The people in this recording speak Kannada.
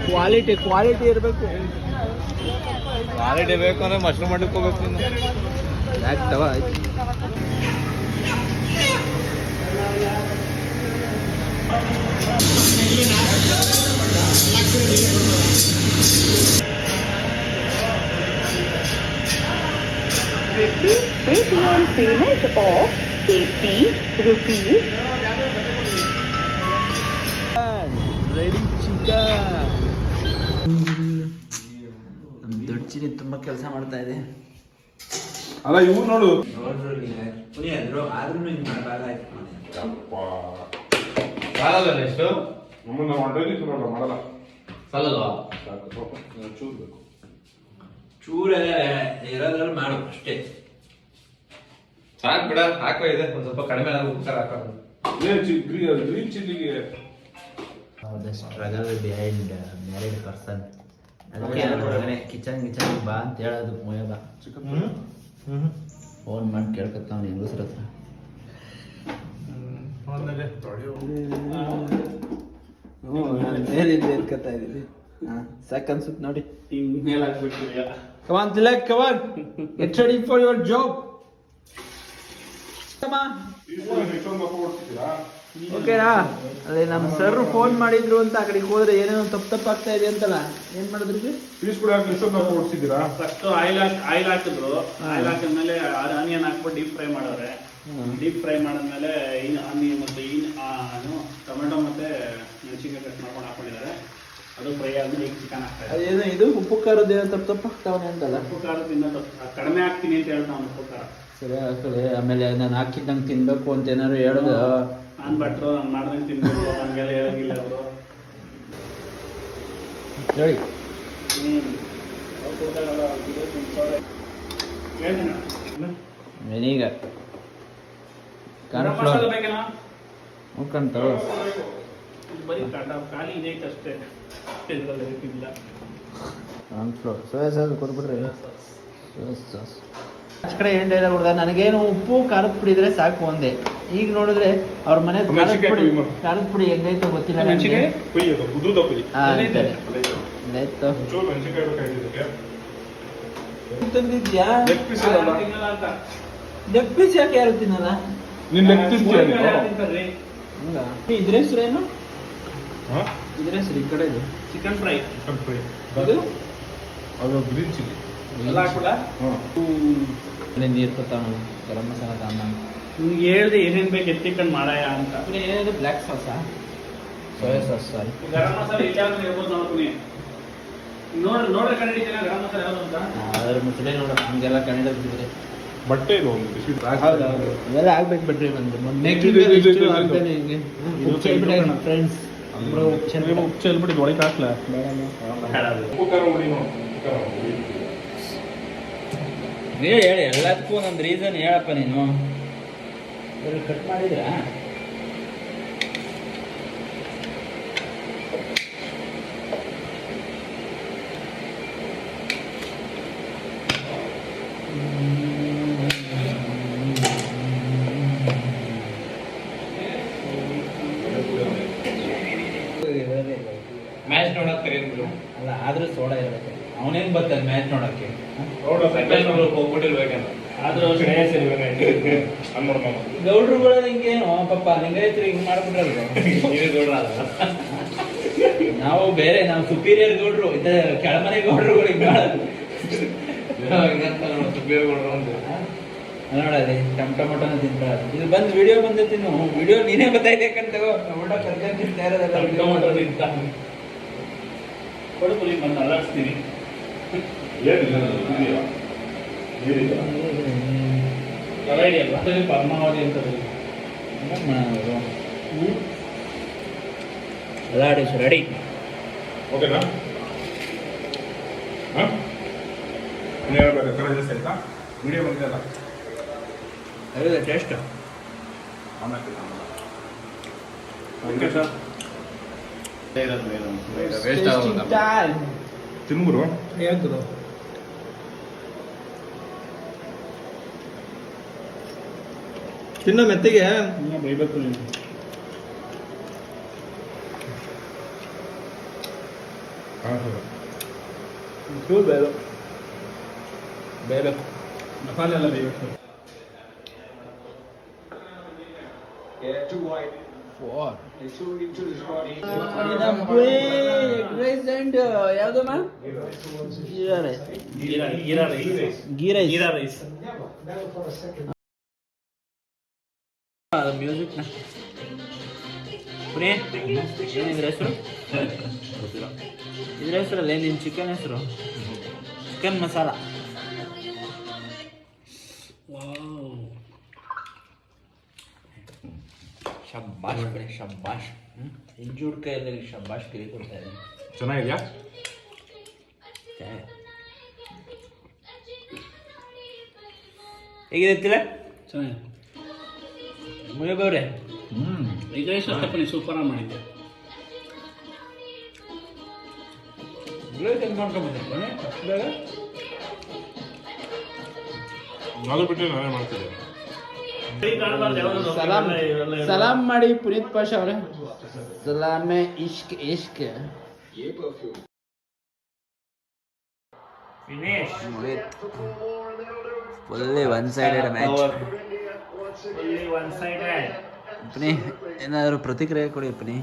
ಕ್ವಾಲಿಟಿ ಇರಬೇಕು. ಕ್ವಾಲಿಟಿ ಬೇಕು ಅಂದ್ರೆ ಮಶ್ರೂಮ್ ಮಾಡಕ್ಕೆ ಹೋಗ್ಬೇಕು ನೀನು. ಯಾಕೆ ತವ ಆಯ್ತು. Payment of 80 rupees. Ready chicken. ನಮ್ಮ ದೊಡ್ಡ ಚಿನಿ ತುಂಬಾ ಕೆಲಸ ಮಾಡ್ತಾ ಇದೆ. ಅಲ್ಲ ಇವು ನೋಡು ಆದ್ರೂ ಹಿಂಗೆ ಮಾಡಬಾರ್ದಾಯ್ತು. ಸಾಲಲ್ಲ ಎಷ್ಟು ನಮ್ಮನ್ನ ಡೈಲಿ ಮಾಡಲ್ಲ. ಸಾಲಲ್ವಾ? ಚೂರು ಬೇಕು. ಚೂರೇ ಇರೋದ್ರಲ್ಲಿ ಮಾಡು ಅಷ್ಟೇ. ಸಾಕು ಬಿಡ. ಹಾಕೋ ಇದೆ ಒಂದ್ ಸ್ವಲ್ಪ ಕಡಿಮೆ ಉಪ್ಕಾರ ಹಾಕೋದು. ಗ್ರೀನ್ ಚಿಲ್ಲಿಗೆ the struggle behind married person. ಅದಕ್ಕೆ ಕಿಚನ್ ಬಾ ಅಂತ ಹೇಳೋದು. ಮೊಯಗ ಫೋನ್ ಮಾಡಿ ಕೇಳ್ಕೊತಾವ ಹೆಂಗಸ್ರ ಹತ್ರ. ಇರ್ಕೊತಾ ಇದ್ದೀನಿ. ಸಾಕು ಅನ್ಸುತ್ತೆ ನೋಡಿ. Come on, Tilak, come on. Get ready for your job. Come on. ಓಕೆನಾ? ಅದೇ ನಮ್ಮ ಸರ್ ಫೋನ್ ಮಾಡಿದ್ರು ಅಂತ ಆ ಕಡೆಗೆ ಹೋದ್ರೆ ಏನೇನೋ ತಪ್ಪಾಗ್ತಾ ಇದೆ ಅಂತಲ್ಲ. ಏನ್ ಮಾಡಿದ್ರಿ? ಪೀಸ್ ಕೂಡ ಓಡಿಸಿದ್ದೀರಾ? ಫಸ್ಟ್ ಆಯಿಲ್ ಹಾಕಿದ್ರು. ಆಯಿಲ್ ಹಾಕಿದ್ಮೇಲೆ ಆನಿಯನ್ ಹಾಕ್ಬಿಟ್ಟು ಡೀಪ್ ಫ್ರೈ ಮಾಡೋರೆ. ಡೀಪ್ ಫ್ರೈ ಮಾಡಿದ್ಮೇಲೆ ಆನಿಯನ್ ಮತ್ತೆ ಟೊಮೆಟೊ ಮತ್ತೆ ಮೆಣಸಿನ್ಕಾಯಿ ಕಟ್ ಮಾಡ್ಕೊಂಡು ಹಾಕೊಂಡಿದ್ದಾರೆ. ಅದು ಫ್ರೈ ಆದ್ಮೇಲೆ ಈಗ ಚಿಕನ್ ಹಾಕ್ತಾರೆ. ಅದೇನೋ ಇದು ಉಪ್ಪು ಖಾರದ ಏನೋ ತಪ್ಪಾಗ್ತಾವನೆ ಅಂತಲ್ಲ. ಉಪ್ಪು ಖಾರ ತಿನ್ನೋ ಕಡಿಮೆ ಹಾಕ್ತೀನಿ ಅಂತ ಹೇಳ್ತಾವ ಉಪ್ಪು ಖಾರ. ಸರಿ ಹಾಕಲಿ. ಆಮೇಲೆ ನಾನು ಹಾಕಿದ್ದಂಗೆ ತಿನ್ಬೇಕು ಅಂತ ಏನಾದ್ರು ಹೇಳೋದು. ನಾನು ಭಟ್ರು ನಾನು ಮಾಡ್ದಂಗೆ ತಿನ್ಬೇಕು ನನ್ಗೆಲ್ಲ ಹೇಳಂಗಿಲ್ಲ ಅವರು. ಹೇಳಿ. Vinegar cornflour ಬೇಕೇನಾ? ಮುಖಂತ ಬರೀ ಖಾಲಿ ಇದೈತೆ ಅಷ್ಟೇ. ಇಲ್ಲ ಕಾರ್ನ್ಫ್ಲೋರ್ ಸೋಯಾ ಸಾಸ್ ಕೊಟ್ಬಿಟ್ರೆ. ಸೋಯಾ ಸಾಸ್ ಆ ಕಡೆ ಏನು ಡೈಲಾಗ್ ಕೊಡ್ದ, ನನಗೇನು ಉಪ್ಪು ಖಾರದ ಪುಡಿ ಇದ್ರೆ ಸಾಕು ಒಂದೇ. ಈಗ ನೋಡಿದ್ರೆ ಅವ್ರ ಮನೆ ಖಾರದ ಪುಡಿ ಹೆಂಗೈತೋ ಗೊತ್ತಿಲ್ಲ. ತಂದಿದ್ಯಾ? ಲೆಗ್ ಪೀಸ್ ಯಾಕೆ ಯಾರು ತಿನ್ನಲ್ಲ? ಇದ್ರ ಹೆಸರು ಏನು? ಇದ್ರ ಹೆಸರು ಈ ಕಡೆ ಇದೆ ಚಿಕನ್ ಫ್ರೈ. ಅದು ಗ್ರೀನ್ ಚಿಲ್ಲಿ ಎಲ್ಲ ಹಾಕ್ಬಿಡ. ನೀರು ಕೊತ್ತಾವ ಗರಂ ಮಸಾಲ ತಾಮ. ನಿಮ್ಗೆ ಹೇಳ್ದೆ ಏನೇನ್ ಬೇಕು ಎತ್ತಿಕೊಂಡು ಮಾಡಾಯ ಅಂತ. ಏನಿದೆ? ಬ್ಲ್ಯಾಕ್ ಸಾಸಾ? Soy sauce. Sorry, garam masala ಇಲ್ಲಾಂದ್ರೆ ಇರ್ಬೋದು ನೋಡ್ತೀನಿ. ನೋಡ್ರೆ ಕನ್ನಡಿ ಜನ ಗರಂ ಮಸಾಲ ಯಾವುದು ಅಂತ. ಅದ್ರ ಮುಚ್ಚಳೆ ನೋಡ ಹಂಗೆಲ್ಲ ಕನ್ನಡ ಬಿದ್ದರೆ ಬಟ್ಟೆ ಇದು ಒಂದು ಇವೆಲ್ಲ ಆಗ್ಬೇಕು ಬಿಡ್ರಿ. ಒಂದು ಫ್ರೆಂಡ್ಸ್ ಉಪ್ಪು ಚೆಲ್ಬಿಟ್ಟು ಒಳಗೆ ಹಾಕ್ಲ. ಹೇಳಿ ಎಲ್ಲದಕ್ಕೂ ಒಂದೊಂದು ರೀಸನ್ ಹೇಳಪ್ಪ ನೀನು. ಕಟ್ ಮಾಡಿದ್ರಾ? ಮ್ಯಾಚ್ ನೋಡಕ್ ಅಲ್ಲ ಆದ್ರೂ ಸೋಡಾ ಇರಬೇಕು. ಅವನೇನ್ ಬರ್ತಾನೆ ಮ್ಯಾಚ್ ನೋಡಕ್ಕೆ? ಹೋಗ್ಬಿಟ್ಟಿರ್ಬೇಕಂತ. ಆದ್ರೂ ಶ್ರೇಯಸ್ ಇರ್ಬೇಕಾಯ್ತು. ಗೌಡ್ರುಗಳ ಹಿಂಗೇನು ಪಾಪ ಲಿಂಗಾಯತ್ರು ಹಿಂಗ್ ಮಾಡ್ಬಿಟ್ರಲ್ವ. ನಾವು ಬೇರೆ, ನಾವು ಸುಪೀರಿಯರ್ ಗೌಡ್ರು, ಕೆಳಮನೆ ಗೌಡ್ರುಗಳು ಹಿಂಗ್ ಮಾಡೋದು. ನೋಡಲಿ ಟೊಮಟೊನ ತಿಂತಾರೆ. ಇದು ಬಂದು ವಿಡಿಯೋ ಬಂದೈತಿ. ವಿಡಿಯೋ ನೀನೇ ಬತ್ತಾಯ್ತು ಯಾಕಂತ ಊಟ ಕರ್ಕೊಂಡು ತಿಂತಾ ಇರೋದೆಲ್ಲ. ಕೊಡುಕು ನೀವು ಬಂದು ಅಲ್ಲಾಡ್ಸ್ತೀನಿ. ವೆರೈಟಿ ಅಲ್ವಾ? ಪದ್ಮಾವತಿ ಅಂತ ಅಲ್ಲಾಡಿಸ್ ರೆಡಿ. ಓಕೆನಾ? ಹೇಳ್ಬೇಕು ಕರೆ ಜಾಸ್ತಿ ಆಯ್ತಾ? ವಿಡಿಯೋ ಬಂದಿದೆಯಲ್ಲ ಅದೇ ಟೇಸ್ಟ್ ತಿನ್ಗುರು ಯಾಕರು ತಿನ್ನೋ ಮೆತ್ತಿಗೆ ಬೈಬೇಕು ನೀವು. ಕಾಣಿಸೋದು. ಚೂರು ಬೇರು ಬೇಯಬೇಕು. ಮಸಾಲೆ ಎಲ್ಲ ಬೇಯಬೇಕು. ಯಾವ್ದಮ್ಮ ಗೀರಾ ರೈಸ್. ಗೀ ರೈಸ್ ಮ್ಯೂಸಿಕ್ ಪುನೇ ಇದ್ರ ಹೆಸರು ಇದ್ರ ಹೆಸರಲ್ಲ ನಿನ್ನ ಚಿಕನ್ ಹೆಸರು ಚಿಕನ್ ಮಸಾಲ. ಶಬ್ಬಾಷ್ ಕಡೆ ಶಬ್ಬಾಷ್. ಇಂಜೂಡ್ ಕೈಯಲ್ಲಿ ಶಬ್ಬಾಷ್ ಕಿರಿ ಕೊಡ್ತಾ ಇದ್ದೀನಿ. ಚೆನ್ನಾಗಿದ್ಯಾ? ಹೇಗಿದೆತ್ತಿಲ್ಲ ಚೆನ್ನಾಗಿದೆ. ಮುಯಬವ್ರೆ ಈಗ ಇಷ್ಟಪಡಿ ಸೂಪರ್ ಆಗಿ ಮಾಡಿದ್ದೆ. ಅದು ಬಿಟ್ಟರೆ ನಾನೇ ಮಾಡ್ತಿದ್ದೆ. ಸಲಾಮ್ ಮಾಡಿ ಪುನೀತ್ ಪಾಷ ಅವರೇ. ಸಲಾಮೆ ಇಷ್ಕ್ ಇಷ್ಕ್ ಫುಲ್ಲಿ ಒನ್ ಸೈಡೆಡ್ ಮ್ಯಾಚ್. ಪುನಿ ಏನಾದರೂ ಪ್ರತಿಕ್ರಿಯೆ ಕೊಡಿ ಪುನಿ.